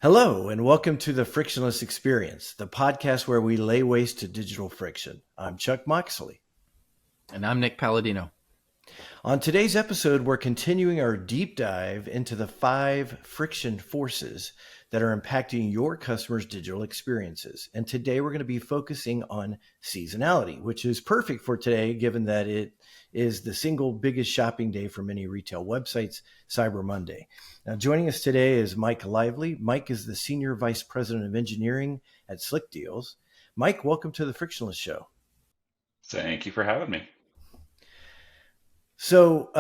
Hello, and welcome to the Frictionless Experience, the podcast where we lay waste to digital friction. I'm Chuck Moxley. And I'm Nick Palladino. On today's episode, we're continuing our deep dive into the 5 friction forces that are impacting your customers' digital experiences. And today we're going to be focusing on seasonality, which is perfect for today, given that it is the single biggest shopping day for many retail websites, Cyber Monday. Now, joining us today is Mike Lively. Mike is the Senior Vice President of Engineering at Slickdeals. Mike, welcome to the Frictionless Show. Thank you for having me. So,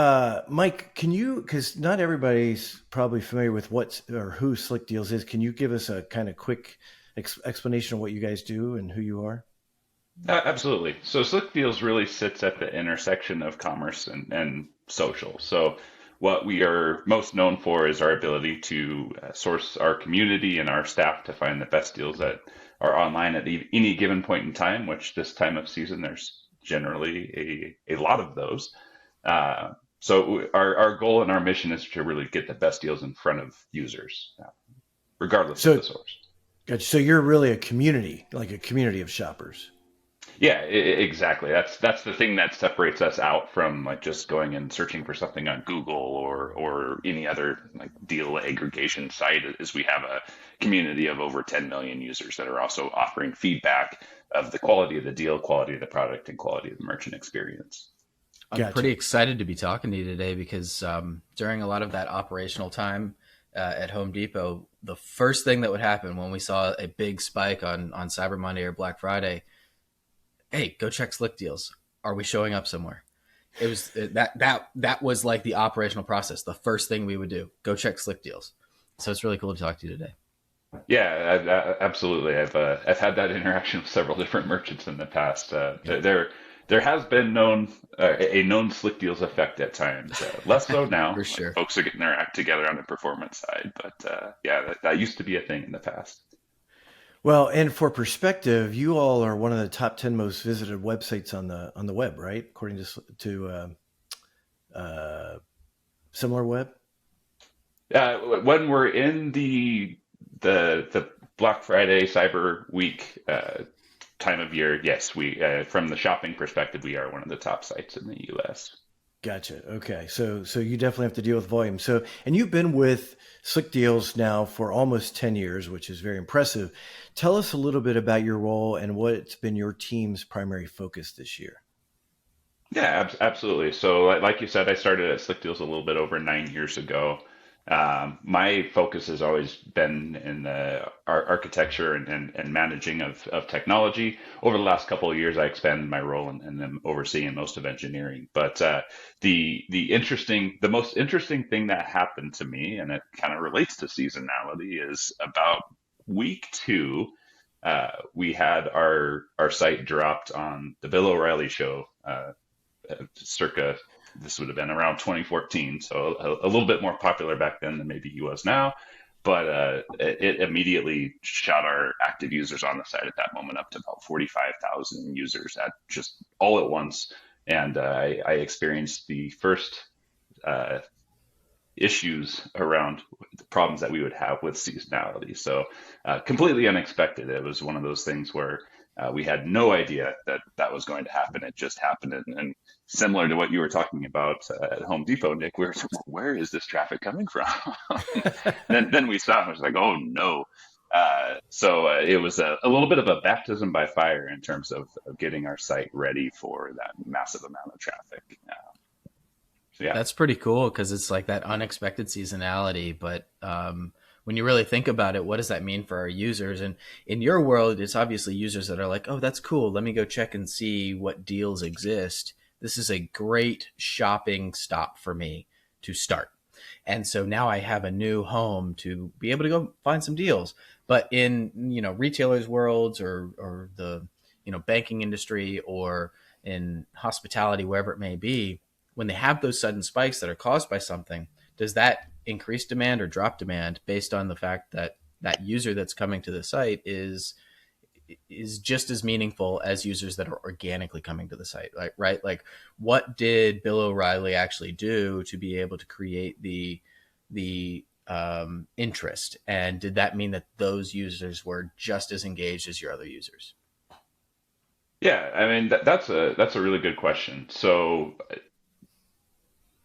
Mike, can you, because not everybody's probably familiar with what or who Slickdeals is, can you give us a kind of quick explanation of what you guys do and who you are? Absolutely. So Slickdeals really sits at the intersection of commerce and social. So what we are most known for is our ability to source our community and our staff to find the best deals that are online at any given point in time, which this time of season, there's generally a lot of those. So our goal and our mission is to really get the best deals in front of users, regardless of So, the source. gotcha. So you're really a community, like a community of shoppers. Yeah, exactly. That's the thing that separates us out from like just going and searching for something on Google or any other like deal aggregation site is we have a community of over 10 million users that are also offering feedback of the quality of the deal, quality of the product, and quality of the merchant experience. I'm Gotcha. pretty excited to be talking to you today because during a lot of that operational time at Home Depot, the first thing that would happen when we saw a big spike on Cyber Monday or Black Friday, hey, go check Slickdeals. Are we showing up somewhere? It was that was like the operational process. The first thing we would do, go check Slickdeals. So it's really cool to talk to you today. Yeah, absolutely. I've had that interaction with several different merchants in the past. Yeah, There has been a known slick deals effect at times. Less so now. for Like sure. folks are getting their act together on the performance side, but yeah, that used to be a thing in the past. Well, and for perspective, you all are one of the top 10 most visited websites on the web, right? According to Similar Web. When we're in the Black Friday Cyber Week time of year, yes, we from the shopping perspective, we are one of the top sites in the U.S. Gotcha. Okay. So you definitely have to deal with volume. So, and you've been with Slick Deals now for almost 10 years, which is very impressive. Tell us a little bit about your role and what's been your team's primary focus this year. Yeah, absolutely. So, like you said, I started at Slick Deals a little bit over 9 years ago. My focus has always been in the architecture and managing of technology. Over the last couple of years, I expanded my role and then overseeing most of engineering. But the most interesting thing that happened to me, and it kind of relates to seasonality, is about week 2. We had our site dropped on the Bill O'Reilly show. Circa this would have been around 2014, so a little bit more popular back then than maybe he was now. But it immediately shot our active users on the site at that moment up to about 45,000 users at just all at once. And I experienced the first uh, issues around the problems that we would have with seasonality. So completely unexpected. It was one of those things where we had no idea that that was going to happen. It just happened. And similar to what you were talking about at Home Depot, Nick, we were saying, where is this traffic coming from? then we saw it and it was like, oh no. So it was a little bit of a baptism by fire in terms of getting our site ready for that massive amount of traffic. So yeah. That's pretty cool because it's like that unexpected seasonality. But when you really think about it, what does that mean for our users? And in your world, it's obviously users that are like, oh, that's cool. Let me go check and see what deals exist. This is a great shopping stop for me to start. And so now I have a new home to be able to go find some deals. But in, retailers' worlds or the, banking industry or in hospitality, wherever it may be, when they have those sudden spikes that are caused by something, does that increase demand or drop demand based on the fact that that user that's coming to the site is just as meaningful as users that are organically coming to the site, like, right? Like, what did Bill O'Reilly actually do to be able to create the interest? And did that mean that those users were just as engaged as your other users? Yeah, I mean that's a really good question. So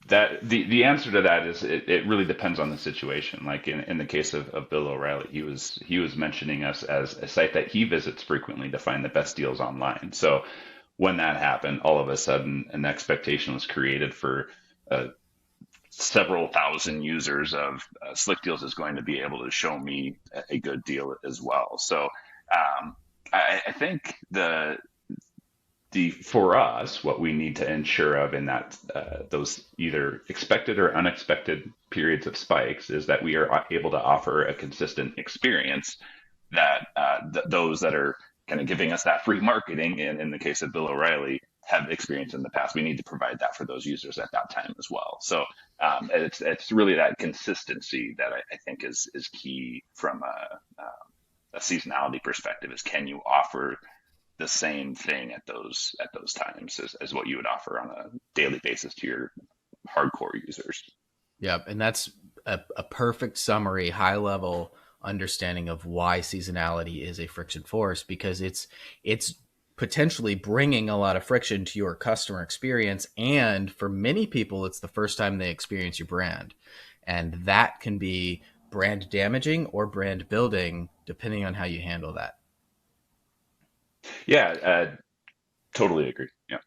that the answer to that is it really depends on the situation. Like in the case of Bill O'Reilly, he was mentioning us as a site that he visits frequently to find the best deals online. So when that happened, all of a sudden an expectation was created for uh, several thousand users of Slickdeals is going to be able to show me a good deal as well. So I think the for us, what we need to ensure of in that those either expected or unexpected periods of spikes is that we are able to offer a consistent experience that those that are kind of giving us that free marketing, in the case of Bill O'Reilly, have experienced in the past. We need to provide that for those users at that time as well. So it's really that consistency that I think is key from a seasonality perspective. Is can you offer the same thing at those times as what you would offer on a daily basis to your hardcore users? Yep. And that's a perfect summary, high level understanding of why seasonality is a friction force, because it's potentially bringing a lot of friction to your customer experience. And for many people, it's the first time they experience your brand. And that can be brand damaging or brand building, depending on how you handle that. Yeah, totally agree. Yeah.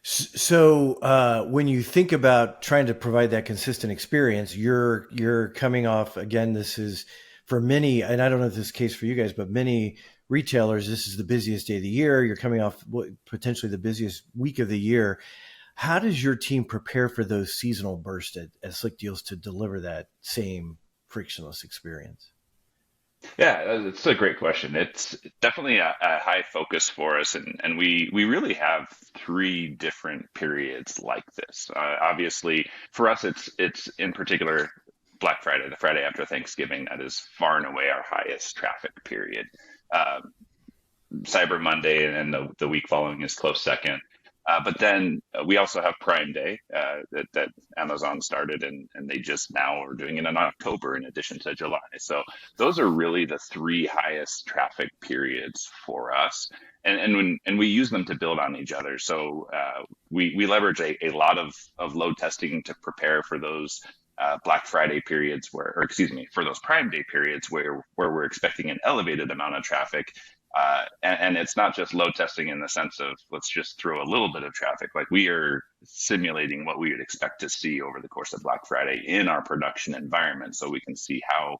So when you think about trying to provide that consistent experience, you're coming off again. This is for many, and I don't know if this is the case for you guys, but many retailers, this is the busiest day of the year. You're coming off potentially the busiest week of the year. How does your team prepare for those seasonal bursts at Slickdeals to deliver that same frictionless experience? Yeah, it's a great question. It's definitely a high focus for us, and we really have three different periods like this. Obviously, for us, it's in particular Black Friday, the Friday after Thanksgiving. That is far and away our highest traffic period. Um, Cyber Monday and then the week following is close second. But then we also have Prime Day that Amazon started, and they just now are doing it in October in addition to July. So those are really the three highest traffic periods for us, and we use them to build on each other. So we leverage a lot of load testing to prepare for those Black Friday periods or excuse me, for those Prime Day periods where we're expecting an elevated amount of traffic. And it's not just load testing in the sense of let's just throw a little bit of traffic. Like we are simulating what we would expect to see over the course of Black Friday in our production environment, so we can see how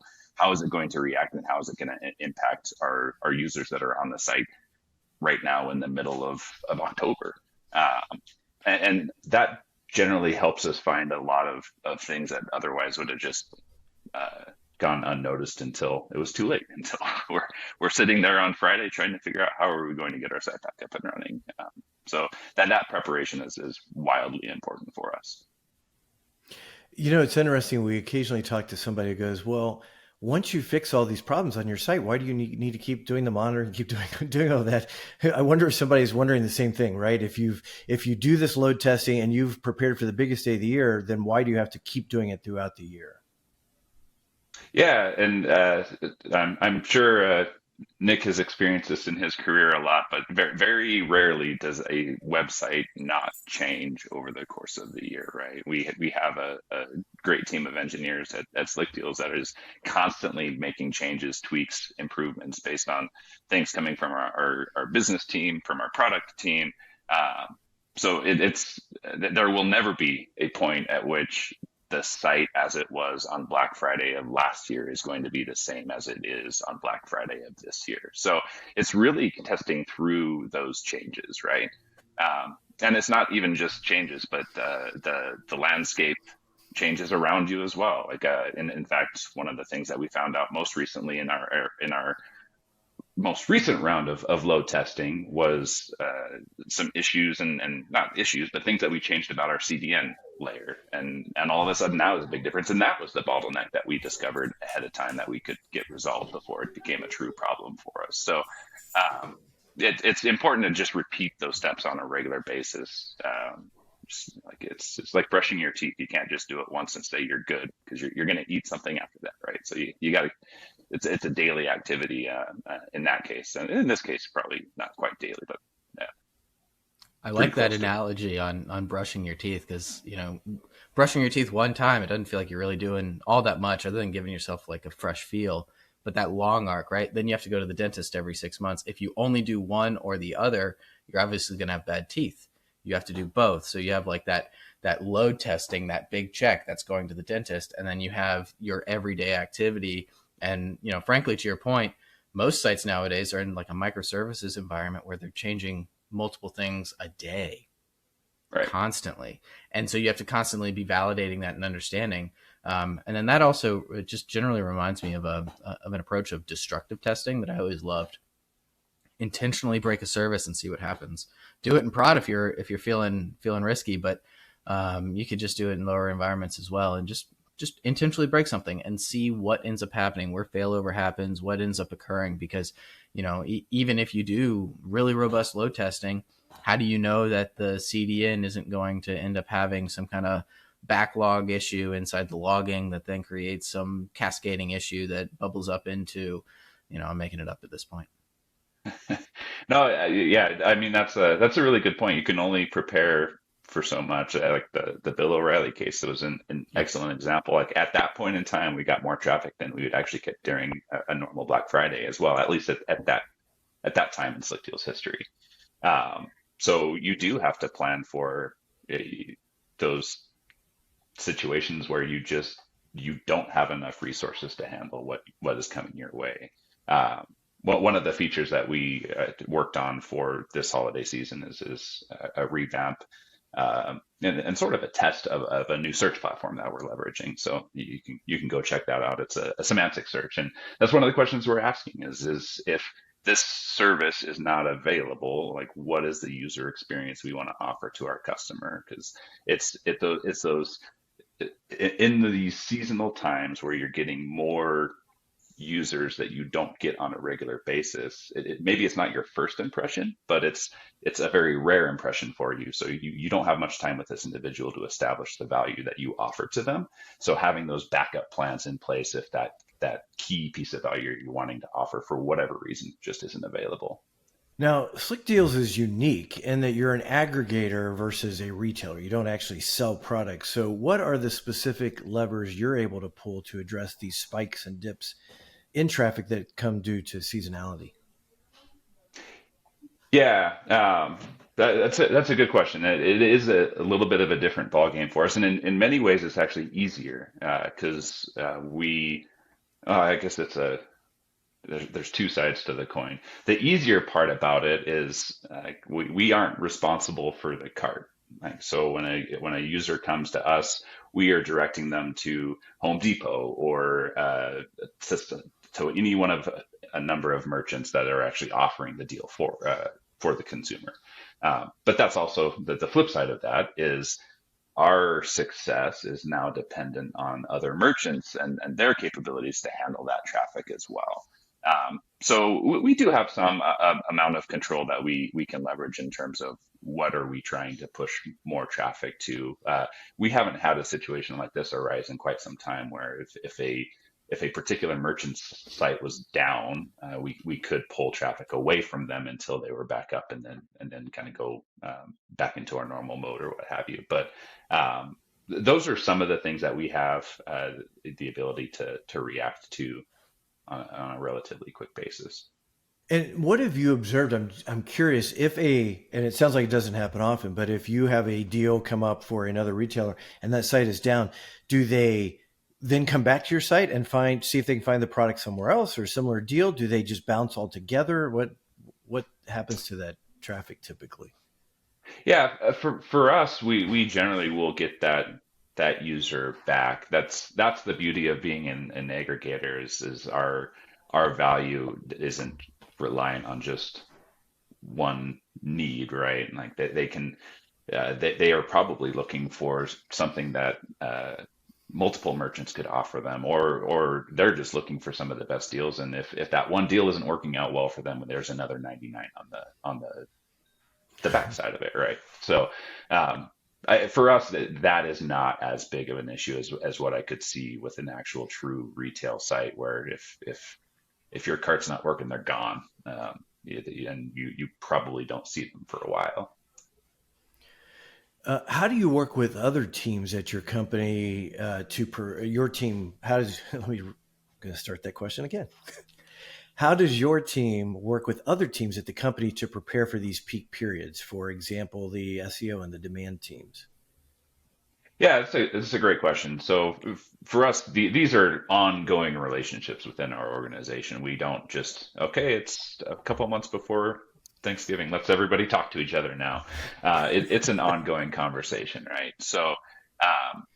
is it going to react and how is it going to impact our users that are on the site right now in the middle of October. And that generally helps us find a lot of things that otherwise would have just gone unnoticed until it was too late. Until we're sitting there on Friday trying to figure out how are we going to get our site back up and running. So that preparation is wildly important for us. You know, it's interesting. We occasionally talk to somebody who goes, well, once you fix all these problems on your site, why do you need to keep doing the monitoring, keep doing all that? I wonder if somebody's wondering the same thing, right? If you do this load testing and you've prepared for the biggest day of the year, then why do you have to keep doing it throughout the year? Yeah, and I'm sure Nick has experienced this in his career a lot, but very rarely does a website not change over the course of the year, right? We have a great team of engineers at Slickdeals that is constantly making changes, tweaks, improvements based on things coming from our business team, from our product team. So there will never be a point at which the site as it was on Black Friday of last year is going to be the same as it is on Black Friday of this year. So it's really testing through those changes, right? And it's not even just changes, but the landscape changes around you as well. Like in fact, one of the things that we found out most recently in our most recent round of load testing was some issues and not issues, but things that we changed about our CDN layer. And all of a sudden now is a big difference. And that was the bottleneck that we discovered ahead of time that we could get resolved before it became a true problem for us. So it's important to just repeat those steps on a regular basis. Like it's like brushing your teeth. You can't just do it once and say you're good, because you're going to eat something after that, right? So you got to, it's a daily activity in that case, and in this case probably not quite daily, but yeah, I pretty like that close to it. analogy on brushing your teeth because brushing your teeth one time, it doesn't feel like you're really doing all that much other than giving yourself like a fresh feel. But that long arc, right? Then you have to go to the dentist every 6 months. If you only do one or the other, you're obviously going to have bad teeth. You have to do both. So you have like that load testing, that big check that's going to the dentist, and then you have your everyday activity. And frankly, to your point, most sites nowadays are in like a microservices environment where they're changing multiple things a day Right. constantly. And so you have to constantly be validating that and understanding. And then that also just generally reminds me of an approach of destructive testing that I always loved. Intentionally break a service and see what happens. Do it in prod if you're feeling risky, but you could just do it in lower environments as well, and just intentionally break something and see what ends up happening, where failover happens, what ends up occurring. Because even if you do really robust load testing, how do you know that the CDN isn't going to end up having some kind of backlog issue inside the logging that then creates some cascading issue that bubbles up into, I'm making it up at this point. No, yeah, I mean that's a really good point. You can only prepare for so much. Like the Bill O'Reilly case, that was an Yep. excellent example. Like at that point in time, we got more traffic than we would actually get during a normal Black Friday as well. At least at that time in Slickdeals history. Um, so you do have to plan for uh, those situations where you don't have enough resources to handle what is coming your way. Um, well, one of the features that we worked on for this holiday season is a revamp, and sort of a test of a new search platform that we're leveraging. So you can go check that out. It's a semantic search, and that's one of the questions we're asking is if this service is not available, like what is the user experience we want to offer to our customer? Because it's those in these seasonal times where you're getting more users that you don't get on a regular basis. Maybe it's not your first impression, but it's a very rare impression for you. So you don't have much time with this individual to establish the value that you offer to them. So having those backup plans in place if that key piece of value you're wanting to offer for whatever reason just isn't available. Now, Slick Deals is unique in that you're an aggregator versus a retailer. You don't actually sell products. So, what are the specific levers you're able to pull to address these spikes and dips in traffic that come due to seasonality? Yeah, that's a good question. It is a little bit of a different ballgame for us, and in many ways, it's actually easier because I guess there's two sides to the coin. The easier part about it is we aren't responsible for the cart. Like, so when a user comes to us, we are directing them to Home Depot or to any one of a number of merchants that are actually offering the deal for the consumer. But that's also the flip side of that is our success is now dependent on other merchants and their capabilities to handle that traffic as well. So we do have some amount of control that we can leverage in terms of what are we trying to push more traffic to. We haven't had a situation like this arise in quite some time where if a particular merchant's site was down, we could pull traffic away from them until they were back up, and then kind of go back into our normal mode or what have you. But those are some of the things that we have the ability to react to on a relatively quick basis. And what have you observed? I'm curious if and it sounds like it doesn't happen often, but if you have a deal come up for another retailer and that site is down, do they then come back to your site and see if they can find the product somewhere else or a similar deal? Do they just bounce altogether? What happens to that traffic typically? Yeah, for us, we generally will get that user back. That's the beauty of being an aggregator is our value isn't reliant on just one need, right? Like they can they are probably looking for something that multiple merchants could offer them, or they're just looking for some of the best deals. And if that one deal isn't working out well for them, there's another 99 on the backside of it, right? So, um, For us, that is not as big of an issue as what I could see with an actual true retail site, where if your cart's not working, they're gone, and you probably don't see them for a while. How do you work with other teams at your company your team? How does let me I'm going to start that question again. How does your team work with other teams at the company to prepare for these peak periods? For example, the SEO and the demand teams. Yeah, it's a great question. So for us, these are ongoing relationships within our organization. We don't just, okay, it's a couple months before Thanksgiving. Let's everybody talk to each other now. It's an ongoing conversation, right? So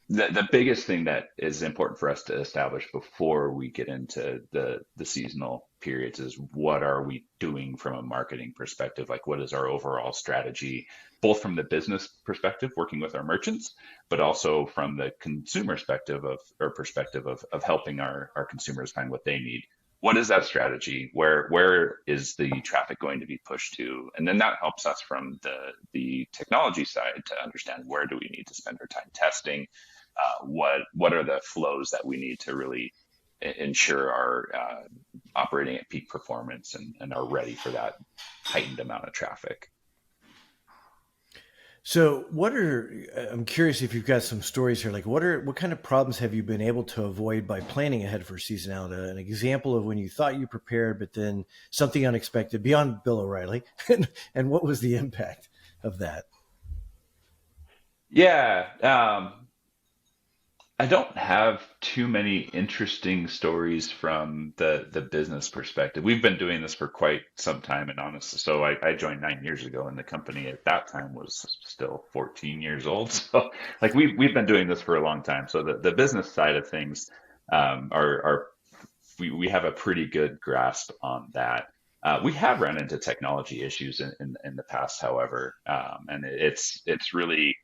the biggest thing that is important for us to establish before we get into the seasonal periods is, what are we doing from a marketing perspective? Like, what is our overall strategy, both from the business perspective, working with our merchants, but also from the consumer perspective of helping our consumers find what they need. What is that strategy? Where is the traffic going to be pushed to? And then that helps us from the technology side to understand, where do we need to spend our time testing? What are the flows that we need to really ensure are operating at peak performance and are ready for that heightened amount of traffic? So, I'm curious if you've got some stories here. Like, what kind of problems have you been able to avoid by planning ahead for seasonality? An example of when you thought you prepared, but then something unexpected beyond Bill O'Reilly, and what was the impact of that? Yeah. I don't have too many interesting stories from the business perspective. We've been doing this for quite some time, and honestly, so I joined 9 years ago, and the company at that time was still 14 years old. So, like, we've been doing this for a long time. So the business side of things, are we have a pretty good grasp on that. We have run into technology issues in the past, however, and it's really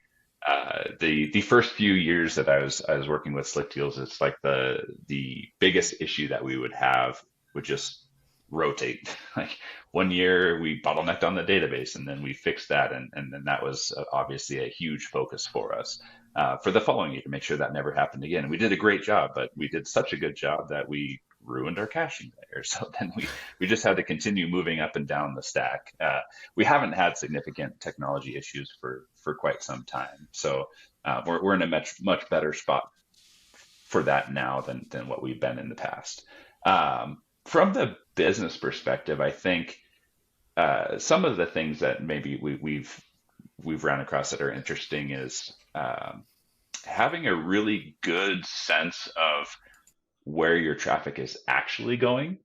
the first few years that I was working with Slickdeals. It's like the biggest issue that we would have would just rotate. Like, one year we bottlenecked on the database, and then we fixed that, and then that was obviously a huge focus for us for the following year, to make sure that never happened again. And we did a great job, but we did such a good job that we ruined our caching layer. So then we just had to continue moving up and down the stack. We haven't had significant technology issues for quite some time. So we're in a much better spot for that now than what we've been in the past. From the business perspective, I think some of the things that maybe we've ran across that are interesting is having a really good sense of where your traffic is actually going.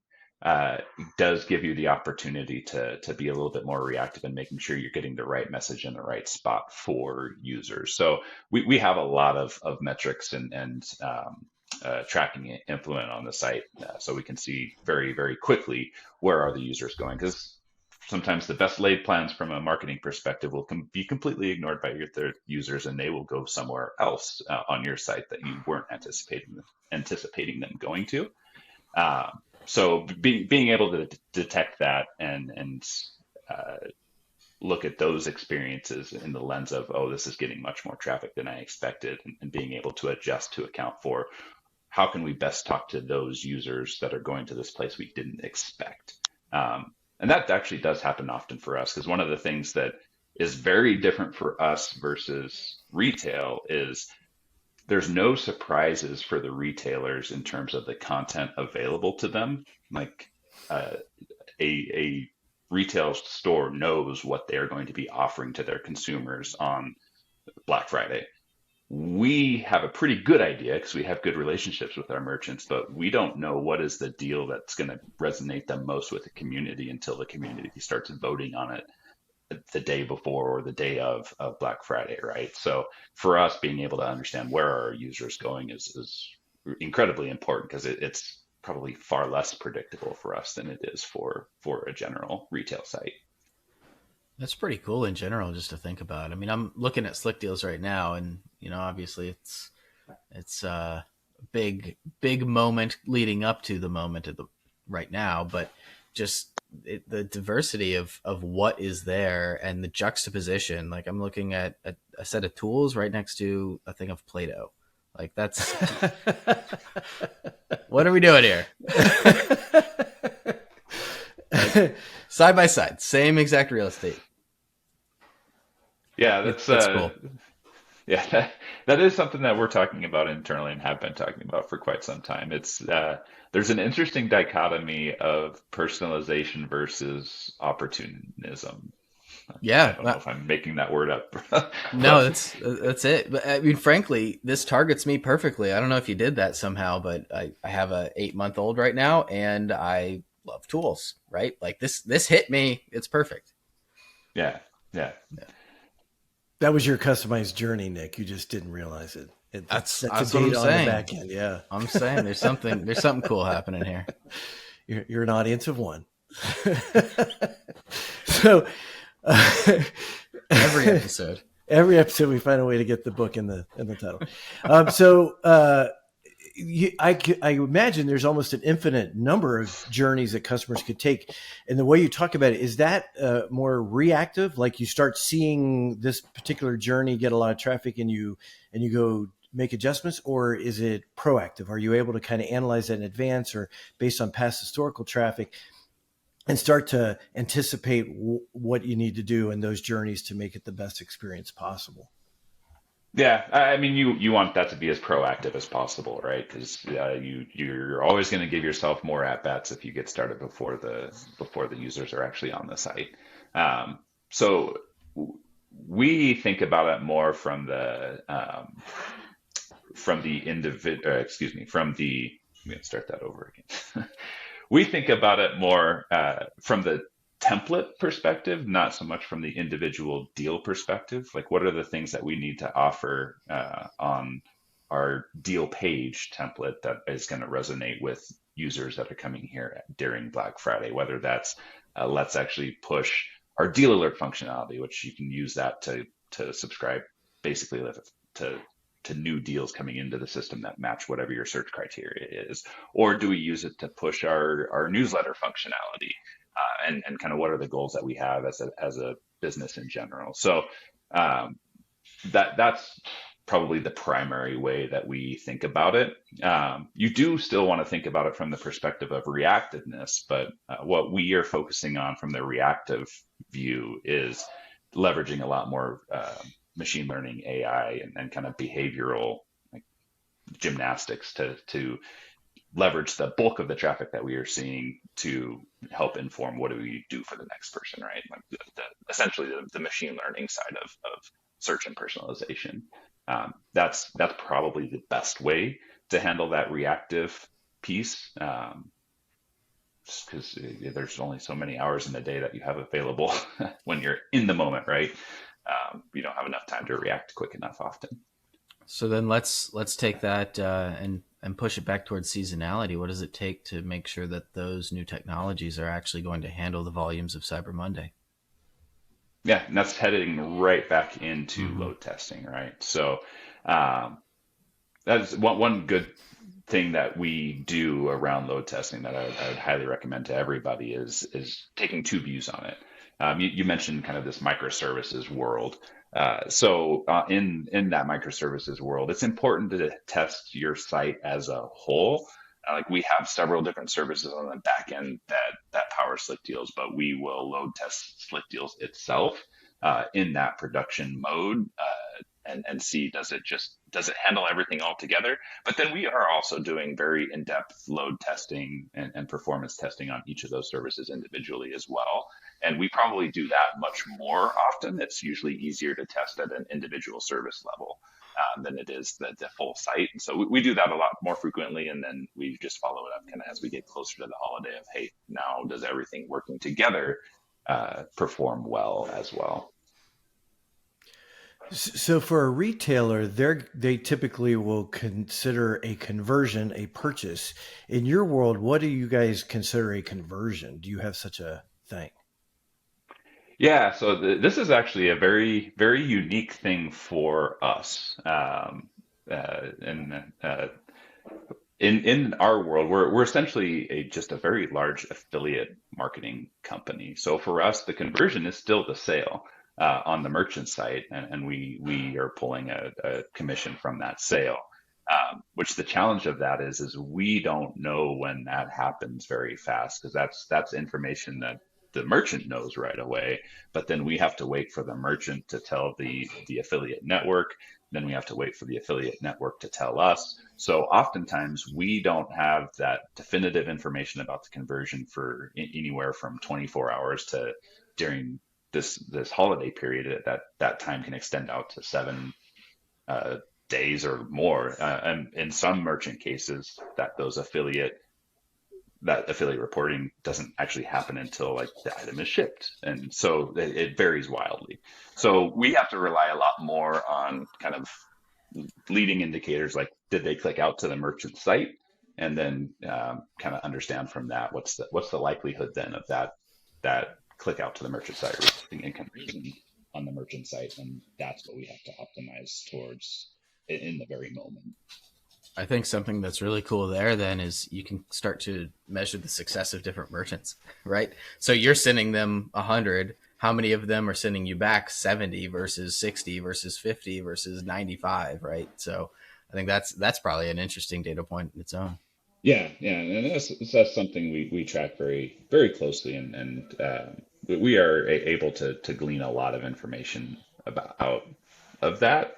Does give you the opportunity to be a little bit more reactive and making sure you're getting the right message in the right spot for users. So we have a lot of metrics and tracking implement on the site, so we can see very, very quickly where are the users going. Because sometimes the best laid plans from a marketing perspective will be completely ignored by their users, and they will go somewhere else on your site that you weren't anticipating them going to. So being able to detect that and uh, look at those experiences in the lens of, oh, this is getting much more traffic than I expected, and being able to adjust to account for, how can we best talk to those users that are going to this place we didn't expect. And that actually does happen often for us, because one of the things that is very different for us versus retail is there's no surprises for the retailers in terms of the content available to them. Like, uh, a retail store knows what they're going to be offering to their consumers on Black Friday. We have a pretty good idea because we have good relationships with our merchants, but we don't know what is the deal that's going to resonate the most with the community until the community starts voting on it the day before or the day of Black Friday, right? So for us, being able to understand where our users going is incredibly important, because it's probably far less predictable for us than it is for a general retail site. That's pretty cool in general, just to think about. I mean, I'm looking at Slickdeals right now, and obviously it's a big moment leading up to the moment of the right now, but just the diversity of what is there and the juxtaposition. Like I'm looking at a set of tools right next to a thing of Play-Doh. Like that's what are we doing here? Like, side by side, same exact real estate. Yeah, It's cool. yeah, that is something that we're talking about internally and have been talking about for quite some time. It's there's an interesting dichotomy of personalization versus opportunism. I Yeah, don't know if I'm making that word up, no, but that's it. But I mean, frankly, this targets me perfectly. I don't know if you did that somehow, but I have a 8-month old right now, and I love tools. Right, like this hit me. It's perfect. yeah, yeah. Yeah. That was your customized journey, Nick. You just didn't realize it. That's a That's what I'm data on the saying. back end. Yeah, I'm saying there's something cool happening here. you're an audience of one. So Every episode. every episode we find a way to get the book in the title. I imagine there's almost an infinite number of journeys that customers could take. And the way you talk about it, is that more reactive? Like you start seeing this particular journey get a lot of traffic and you go make adjustments, or is it proactive? Are you able to kind of analyze that in advance or based on past historical traffic and start to anticipate what you need to do in those journeys to make it the best experience possible? Yeah, I mean, you want that to be as proactive as possible, right? Because you're always going to give yourself more at bats if you get started before the users are actually on the site. So we think about it more from the individual. Excuse me, from the. I'm going to start that over again. We think about it more from the template perspective, not so much from the individual deal perspective. Like, what are the things that we need to offer on our deal page template that is going to resonate with users that are coming here during Black Friday? Whether that's let's actually push our deal alert functionality, which you can use that to subscribe basically to to new deals coming into the system that match whatever your search criteria is, or do we use it to push our newsletter functionality, and kind of what are the goals that we have as a business in general. So that's probably the primary way that we think about it. You do still want to think about it from the perspective of reactiveness, but what we are focusing on from the reactive view is leveraging a lot more machine learning, AI, and kind of behavioral like gymnastics to leverage the bulk of the traffic that we are seeing to help inform what do we do for the next person, right? Like essentially the machine learning side of search and personalization. That's probably the best way to handle that reactive piece, just because there's only so many hours in the day that you have available when you're in the moment, right? You don't have enough time to react quick enough often. So then let's take that and push it back towards seasonality. What does it take to make sure that those new technologies are actually going to handle the volumes of Cyber Monday? Yeah, and that's heading right back into Mm-hmm. load testing, right? So that's one good thing that we do around load testing that I would highly recommend to everybody is taking two views on it. You mentioned kind of this microservices world. In that microservices world, it's important to test your site as a whole. Like we have several different services on the back end that power Slickdeals, but we will load test Slickdeals itself in that production mode, and see does it handle everything all together. But then we are also doing very in-depth load testing and performance testing on each of those services individually as well. And we probably do that much more often. It's usually easier to test at an individual service level than it is the full site. And so we do that a lot more frequently. And then we just follow it up kind of as we get closer to the holiday of, hey, now does everything working together perform well as well? So for a retailer, they typically will consider a conversion a purchase. In your world, what do you guys consider a conversion? Do you have such a thing? Yeah, so this is actually a very, very unique thing for us. And in our world, we're essentially just a very large affiliate marketing company. So for us, the conversion is still the sale on the merchant site, and we are pulling a commission from that sale. Which the challenge of that is we don't know when that happens very fast, because that's information that the merchant knows right away, but then we have to wait for the merchant to tell the affiliate network. Then we have to wait for the affiliate network to tell us. So oftentimes we don't have that definitive information about the conversion for anywhere from 24 hours to during this holiday period. That time can extend out to 7 days or more. And in some merchant cases, that affiliate reporting doesn't actually happen until like the item is shipped. And so it varies wildly. So we have to rely a lot more on kind of leading indicators, like did they click out to the merchant site, and then kind of understand from that what's the likelihood then of that click out to the merchant site resulting in conversion on the merchant site. And that's what we have to optimize towards in the very moment. I think something that's really cool there then is you can start to measure the success of different merchants, right? So you're sending them 100. How many of them are sending you back 70 versus 60 versus 50 versus 95, right? So I think that's probably an interesting data point in its own. Yeah, and that's something we track very very closely, and we are able to glean a lot of information about out of that.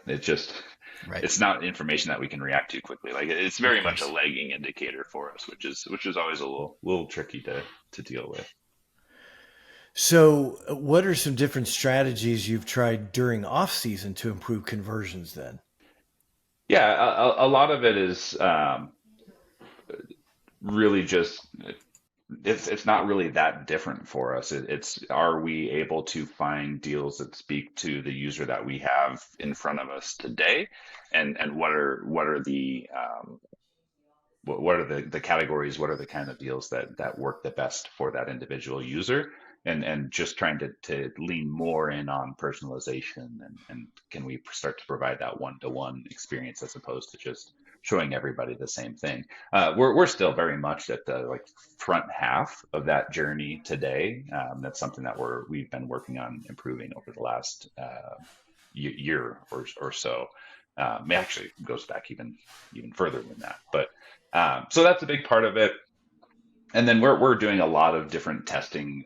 Right. It's not information that we can react to quickly. Like it's Of very much a course. lagging indicator for us, which is always a little tricky to deal with. So, what are some different strategies you've tried during off season to improve conversions then? Yeah, a lot of it is really just it's not really that different for us. It's are we able to find deals that speak to the user that we have in front of us today, and what are the categories, what are the kind of deals that work the best for that individual user, and just trying to lean more in on personalization, and can we start to provide that one-to-one experience as opposed to just showing everybody the same thing. We're still very much at the like front half of that journey today. That's something that we've been working on improving over the last year or so. It actually goes back even further than that, but so that's a big part of it. And then we're doing a lot of different testing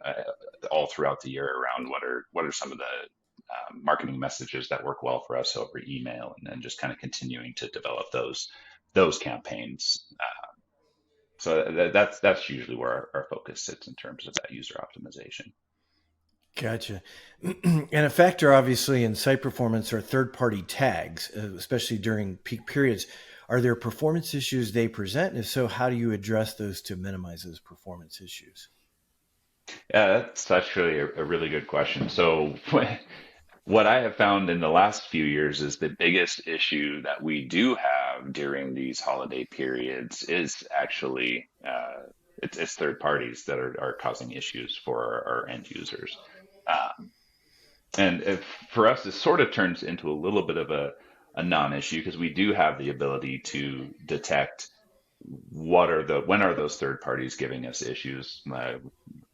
all throughout the year around what are some of the marketing messages that work well for us over email, and then just kind of continuing to develop those campaigns. So that's usually where our focus sits in terms of that user optimization. Gotcha. And a factor, obviously, in site performance are third party tags, especially during peak periods. Are there performance issues they present? And if so, how do you address those to minimize those performance issues? Yeah, that's actually a really good question. So what I have found in the last few years is the biggest issue that we do have during these holiday periods is actually it's third parties that are causing issues for our end users. Um, and if, for us, this sort of turns into a little bit of a non-issue, because we do have the ability to detect when are those third parties giving us issues.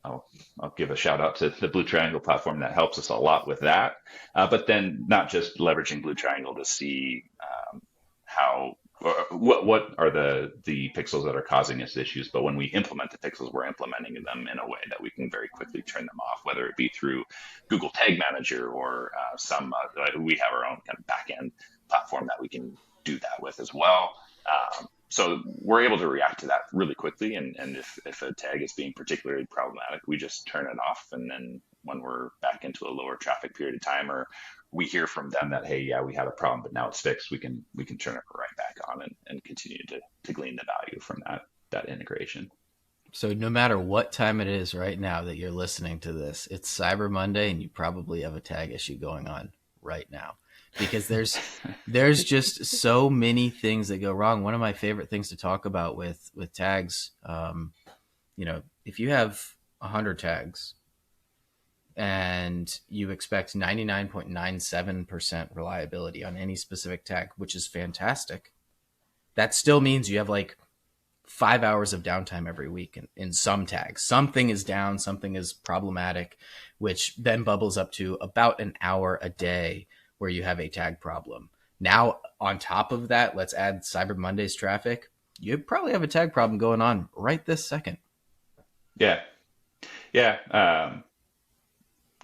I'll, I'll give a shout out to the Blue Triangle platform that helps us a lot with that. But then not just leveraging Blue Triangle to see how or what are the pixels that are causing us issues, but when we implement the pixels, we're implementing them in a way that we can very quickly turn them off, whether it be through Google Tag Manager or we have our own kind of backend platform that we can do that with as well. So we're able to react to that really quickly. And if a tag is being particularly problematic, we just turn it off. And then when we're back into a lower traffic period of time, or we hear from them that, hey, yeah, we had a problem, but now it's fixed, we can turn it right back on and continue to glean the value from that integration. So no matter what time it is right now that you're listening to this, it's Cyber Monday and you probably have a tag issue going on right now, because there's just so many things that go wrong. One of my favorite things to talk about with tags, if you have 100 tags and you expect 99.97% reliability on any specific tag, which is fantastic, that still means you have like 5 hours of downtime every week in some tags. Something is down, something is problematic, which then bubbles up to about an hour a day where you have a tag problem. Now, on top of that, let's add Cyber Monday's traffic. You probably have a tag problem going on right this second. Yeah. Yeah.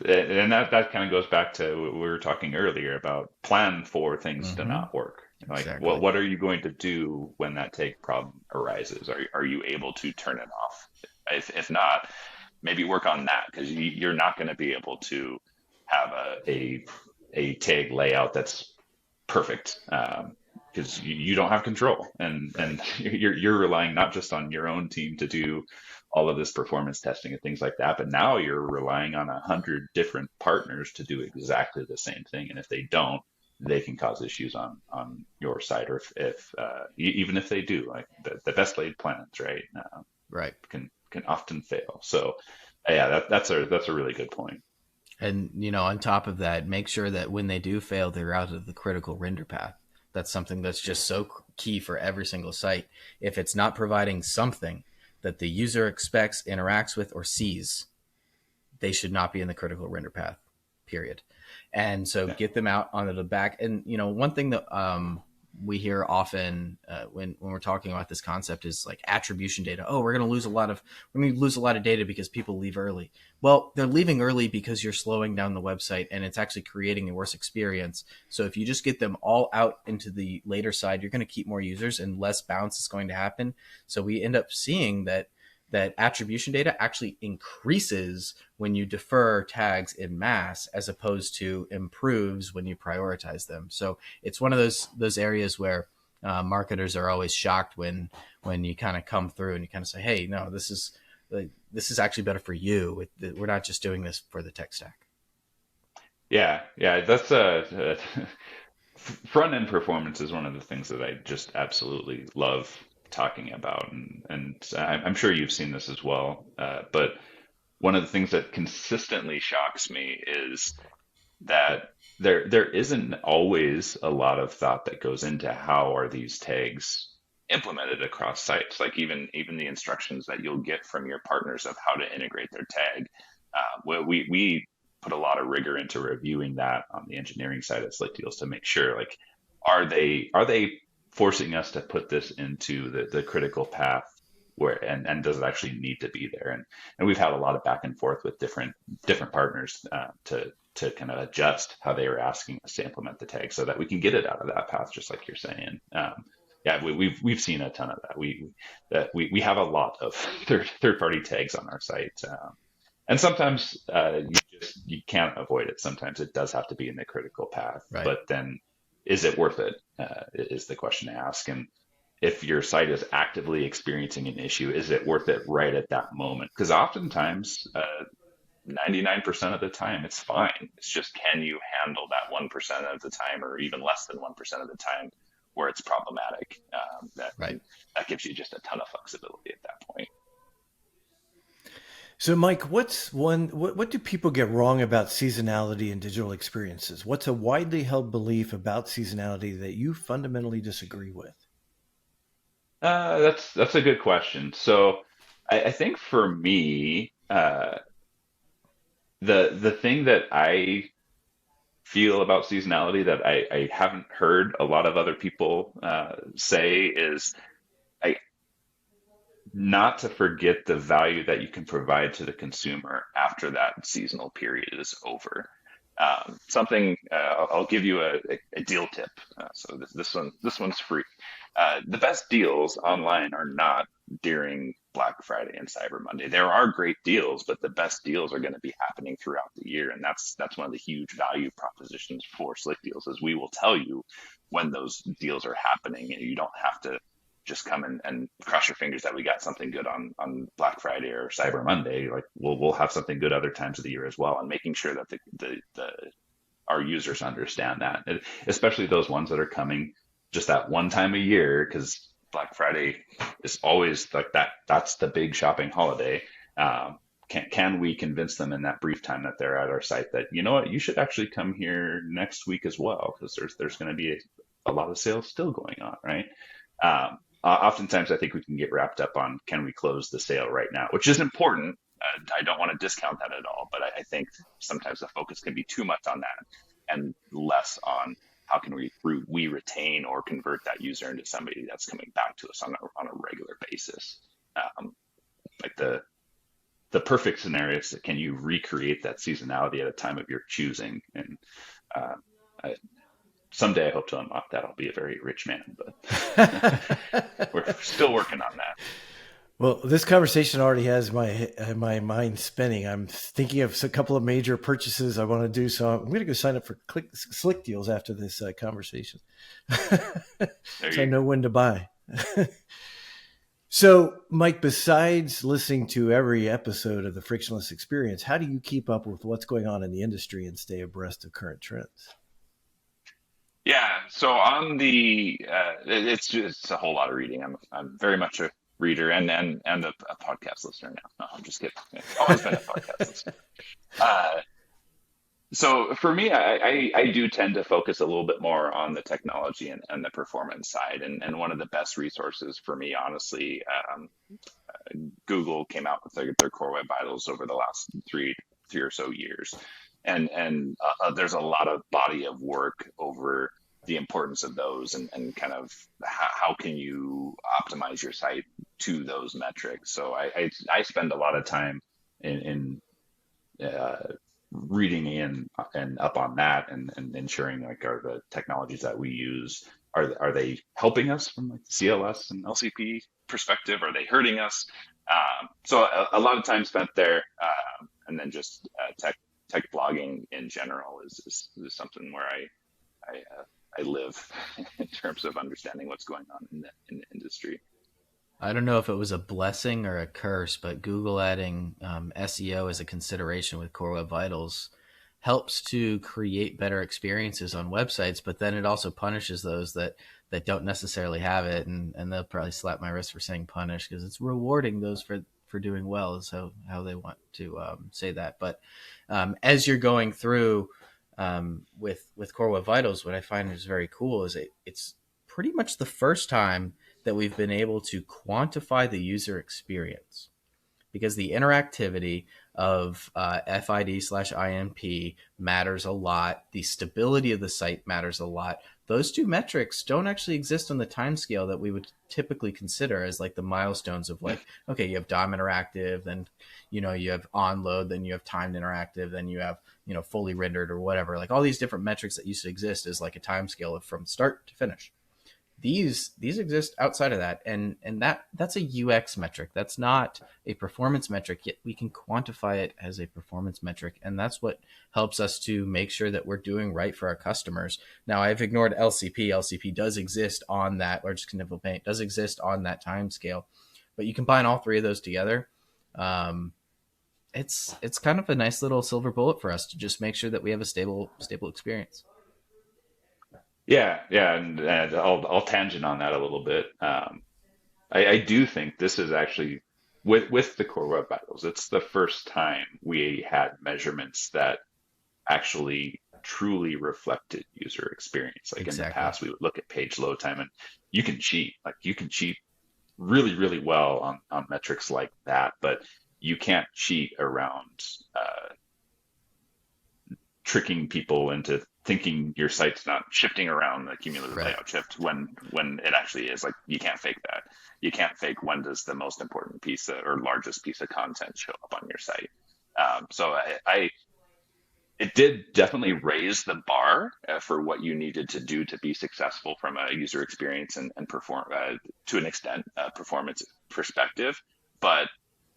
And that kind of goes back to what we were talking earlier about plan for things to Mm-hmm. not work. Like, Exactly. what are you going to do when that take problem arises? Are you able to turn it off? If not, maybe work on that, because you're not going to be able to have a tag layout that's perfect, because you don't have control, and Right. you're relying not just on your own team to do all of this performance testing and things like that, but now you're relying on 100 different partners to do exactly the same thing, and if they don't, they can cause issues on your side, or if even if they do, like the best laid plans, right, Right. can often fail. So yeah, that's a really good point. And, on top of that, make sure that when they do fail, they're out of the critical render path. That's something that's just so key for every single site. If it's not providing something that the user expects, interacts with, or sees, they should not be in the critical render path, period. And so Yeah. get them out onto the back. And, one thing that we hear often when we're talking about this concept is like attribution data. Oh, we're going to lose a lot of data because people leave early. Well, they're leaving early because you're slowing down the website and it's actually creating a worse experience. So if you just get them all out into the later side, you're going to keep more users and less bounce is going to happen. So we end up seeing that attribution data actually increases when you defer tags in mass as opposed to improves when you prioritize them. So it's one of those areas where marketers are always shocked when you kind of come through and you kind of say, hey, no, this is actually better for you. We're not just doing this for the tech stack. Yeah, that's front end performance is one of the things that I just absolutely love talking about, and I'm sure you've seen this as well. But one of the things that consistently shocks me is that there isn't always a lot of thought that goes into how are these tags implemented across sites. Like even the instructions that you'll get from your partners of how to integrate their tag. We put a lot of rigor into reviewing that on the engineering side of Slickdeals to make sure, like, are they forcing us to put this into the critical path where, and does it actually need to be there? And we've had a lot of back and forth with different partners, to kind of adjust how they were asking us to implement the tag so that we can get it out of that path, just like you're saying. Yeah, we've seen a ton of that. We have a lot of third party tags on our site, and sometimes you can't avoid it. Sometimes it does have to be in the critical path, Right. but then is it worth it? Is the question to ask. And if your site is actively experiencing an issue, is it worth it right at that moment? Because oftentimes, 99% of the time, it's fine. It's just, can you handle that 1% of the time, or even less than 1% of the time, where it's problematic? Right. That gives you just a ton of flexibility at that point. So, Mike, what do people get wrong about seasonality in digital experiences? What's a widely held belief about seasonality that you fundamentally disagree with? That's a good question. So I think for me, the thing that I feel about seasonality that I haven't heard a lot of other people say is, I not to forget the value that you can provide to the consumer after that seasonal period is over. Something, I'll give you a deal tip. So this one's free. The best deals online are not during Black Friday and Cyber Monday. There are great deals, but the best deals are going to be happening throughout the year, and that's one of the huge value propositions for Slick Deals, is we will tell you when those deals are happening, and you don't have to just come and cross your fingers that we got something good on Black Friday or Cyber Monday. Like, we'll have something good other times of the year as well, and making sure that the our users understand that, especially those ones that are coming just that one time a year, because Black Friday is always like that. That's the big shopping holiday. Can we convince them in that brief time that they're at our site that, you know what, you should actually come here next week as well, because there's going to be a lot of sales still going on, right? oftentimes I think we can get wrapped up on, can we close the sale right now, which is important. I don't want to discount that at all, but I think sometimes the focus can be too much on that and less on how can we retain or convert that user into somebody that's coming back to us on a regular basis. Um, like the perfect scenario is, can you recreate that seasonality at a time of your choosing? And uh, I, someday I hope to unlock that. I'll be a very rich man, but we're still working on that. Well, this conversation already has my mind spinning. I'm thinking of a couple of major purchases I want to do, so I'm going to go sign up for Slickdeals after this conversation, so I know when to buy. So, Mike, besides listening to every episode of the Frictionless Experience, how do you keep up with what's going on in the industry and stay abreast of current trends? Yeah, so on the it's a whole lot of reading. I'm very much a reader and a podcast listener now. No, I'm just kidding. I've always been a podcast listener. Uh, so for me, I do tend to focus a little bit more on the technology and the performance side. And one of the best resources for me, honestly, Google came out with their Core Web Vitals over the last three or so years, and there's a lot of body of work over the importance of those and kind of how can you optimize your site to those metrics. So I spend a lot of time in reading in and up on that and ensuring, like, are the technologies that we use, are they helping us from like the CLS and LCP perspective? Are they hurting us? So a lot of time spent there, and then just tech blogging in general is something where I live in terms of understanding what's going on in the industry. I don't know if it was a blessing or a curse, but Google adding SEO as a consideration with Core Web Vitals helps to create better experiences on websites, but then it also punishes those that don't necessarily have it, and they'll probably slap my wrist for saying punish, because it's rewarding those for doing well, is how they want to say that. But as you're going through with Core Web Vitals, what I find is very cool is it's pretty much the first time that we've been able to quantify the user experience, because the interactivity of FID/INP matters a lot. The stability of the site matters a lot. Those two metrics don't actually exist on the timescale that we would typically consider as like the milestones of, like, okay, you have DOM interactive, then you have on load, then you have timed interactive, then you have fully rendered or whatever. Like all these different metrics that used to exist as like a timescale of from start to finish. These exist outside of that, and that's a UX metric. That's not a performance metric, yet we can quantify it as a performance metric, and that's what helps us to make sure that we're doing right for our customers. Now, I've ignored LCP. LCP does exist on that, largest continuous paint does exist on that time scale, but you combine all three of those together. It's kind of a nice little silver bullet for us to just make sure that we have a stable experience. Yeah, and I'll tangent on that a little bit. I do think this is actually, with the Core Web Vitals, it's the first time we had measurements that actually truly reflected user experience. Like in the Exactly. past, we would look at page load time, and you can cheat. Like you can cheat really, really well on metrics like that, but you can't cheat around tricking people into thinking your site's not shifting around the cumulative Right. layout shift when it actually is. Like, you can't fake that. You can't fake when does the most important piece or largest piece of content show up on your site. So it did definitely raise the bar for what you needed to do to be successful from a user experience and perform to an extent performance perspective. But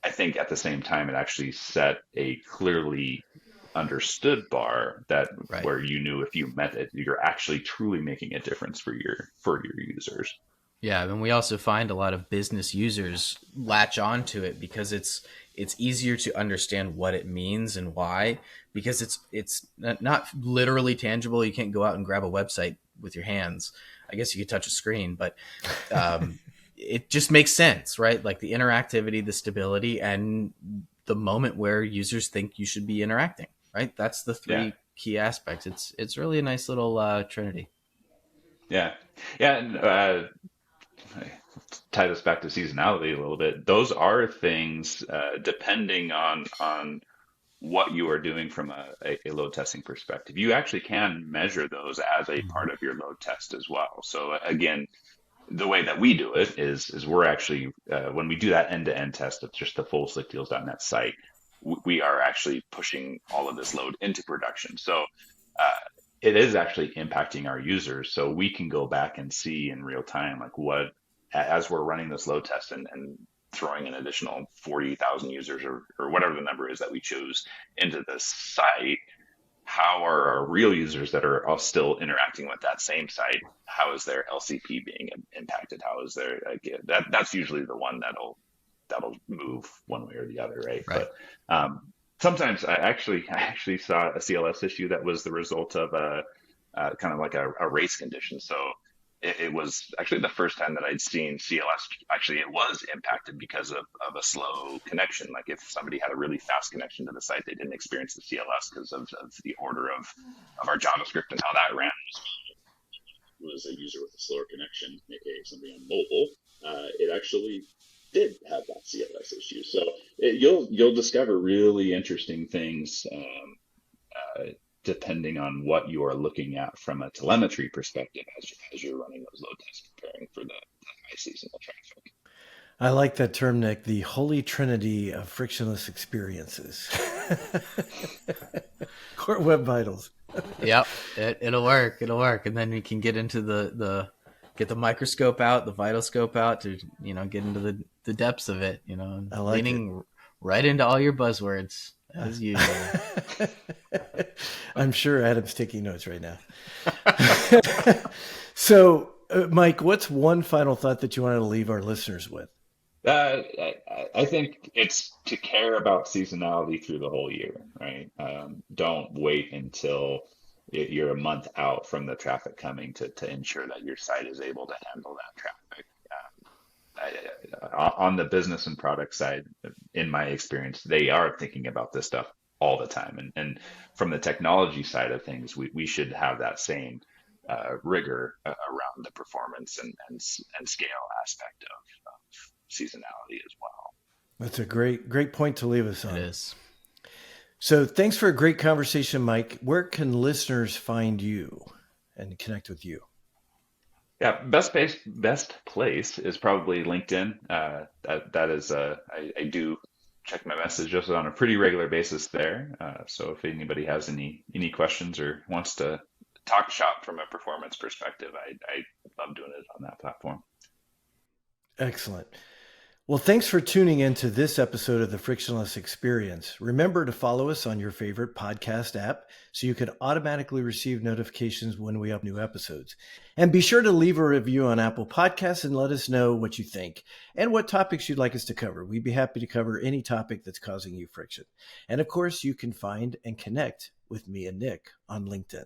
I think at the same time, it actually set a clearly understood bar that Right. where you knew if you met it, you're actually truly making a difference for your users. Yeah, and we also find a lot of business users latch onto it because it's easier to understand what it means and why, because it's not literally tangible. You can't go out and grab a website with your hands. I guess you could touch a screen, but it just makes sense, right? Like the interactivity, the stability, and the moment where users think you should be interacting, right? That's the Yeah, three key aspects. It's really a nice little trinity. yeah, yeah. And tie this back to seasonality a little bit, those are things depending on what you are doing from a load testing perspective. You actually can measure those as a part of your load test as well. So again, the way that we do it is we're actually when we do that end-to-end test of just the full slickdeals.net site, we are actually pushing all of this load into production. So it is actually impacting our users. So we can go back and see in real time, like what, as we're running this load test and throwing an additional 40,000 users or whatever the number is that we choose into this site, how are our real users that are all still interacting with that same site? How is their LCP being impacted? How is their that's usually the one that'll move one way or the other, right? Right. But sometimes I actually saw a CLS issue that was the result of a kind of like a race condition. So it was actually the first time that I'd seen CLS. Actually, it was impacted because of a slow connection. Like if somebody had a really fast connection to the site, they didn't experience the CLS because of the order of our JavaScript and how that ran. It was a user with a slower connection, aka somebody on mobile. It actually did have that CLS issue. So you'll discover really interesting things depending on what you are looking at from a telemetry perspective as you're running those load tests, preparing for the high seasonal traffic. I like that term, Nick, the holy trinity of frictionless experiences. Core Web Vitals. Yep, it'll work. And then we can get into get the microscope out, the vital scope out to, get into the depths of it, I like leaning right into all your buzzwords as usual. I'm sure Adam's taking notes right now. So, Mike, what's one final thought that you want to leave our listeners with? I think it's to care about seasonality through the whole year, right? Don't wait until you're a month out from the traffic coming to ensure that your site is able to handle that traffic. On the business and product side, in my experience, they are thinking about this stuff all the time. And from the technology side of things, we should have that same rigor around the performance and scale aspect of seasonality as well. That's a great point to leave us on. It is. So thanks for a great conversation, Mike. Where can listeners find you and connect with you? Yeah, best place is probably LinkedIn. That is, I do check my messages on a pretty regular basis there. So if anybody has any questions or wants to talk shop from a performance perspective, I love doing it on that platform. Excellent. Well, thanks for tuning in to this episode of the Frictionless Experience. Remember to follow us on your favorite podcast app so you can automatically receive notifications when we upload new episodes. And be sure to leave a review on Apple Podcasts and let us know what you think and what topics you'd like us to cover. We'd be happy to cover any topic that's causing you friction. And of course, you can find and connect with me and Nick on LinkedIn.